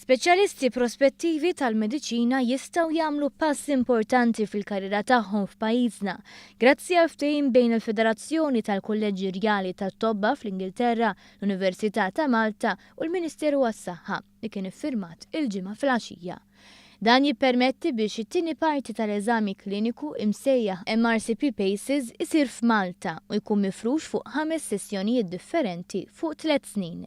Speċjalisti prospettivi tal-mediċina jistgħu jagħmlu pass importanti fil-karriera tagħhom f'pajjiżna grazzi għal ftehim bejn il-Federazzjoni tal-Kolleġġi Rjali tat-Tobba fl-Ingilterra, l-Università ta' Malta u l-Ministeru għas-Saħħa li kien iffirmat il-ġimgħa fil-għaxija. Dan jippermetti biex it-tieni parti tal-eżami kliniku imsejjaħ MRCP Paces isir f'Malta u jkun mifrux fuq 5 sessjonijiet differenti fuq 3 snin.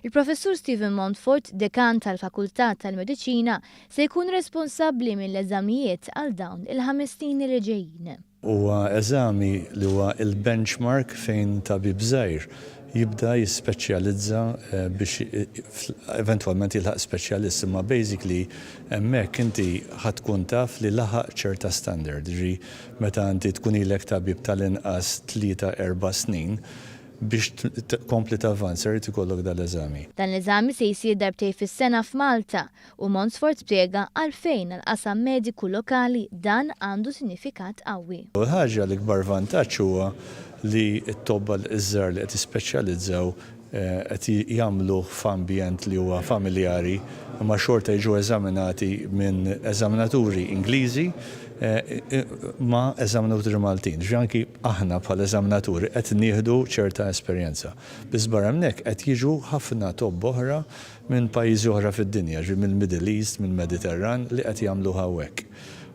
Il-Professur Stephen Montfort, dekan tal-Fakultà tal-Mediċina, se jkun responsabbli mill-eżamijiet għal dawn il-5 snin li ġejjin. Huwa eżami li huwa il-benchmark fejn tabib żgħir jibda jispeċjalizza biex eventwalment jilħaq speċjalist, imma basically hemmhekk inti ħatkun taf li laħaq ċerta standard. Ġi meta inti tkun ilek tabib tal-inqas 3-4 snin biex tkompli tavanzar ikollok dal-eżami. Dan l-eżami se jsir darbtejn fis-sena f'Malta u Montfort spjega għalfejn għall-qasam mediku lokali dan għandu sinifikat qawwi. Ħaġa l-ikbar vantaġġ huwa li t-tobba l-iżżar li qed jispeċjalizzaw qed jagħmlu f'ambjent li huwa familjari imma xorta jiġu eżaminati minn eżaminaturi Ingliżi ma' eżaminaturi Maltin. Ġanki aħna bħala eżaminaturi qed nieħdu ċerta esperjenza. Biss barra hemmhekk qed jiġu ħafna tobba oħra minn pajjiżi oħra fid-dinja, mill-Middle East, mill-Mediterran li qed jagħmlu hawnhekk.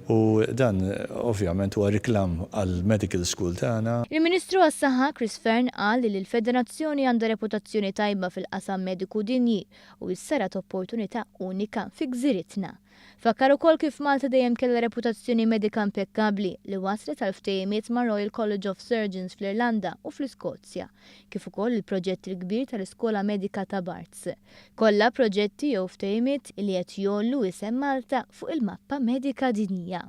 U dan ovvjament huwa riklam għal medical school tagħna. Il-Ministru għas-Saħħa Chris Fearn qal li l-Federazzjoni għandha reputazzjoni tajba fil-qasam mediku dinji u jissarat opportunità unika fi gżiritna. Fakkar ukoll kif Malta dejjem kellha reputazzjoni medika impeccabbli li waslet għal ftehimiet ma' Royal College of Surgeons fl-Irlanda u fl-Iskozja, kif ukoll il-proġett il-kbir tal-Iskola Medika ta' Barts. Kollha proġetti jew ftehimiet li qed jollu isem Malta fuq il-mappa medika dinjija.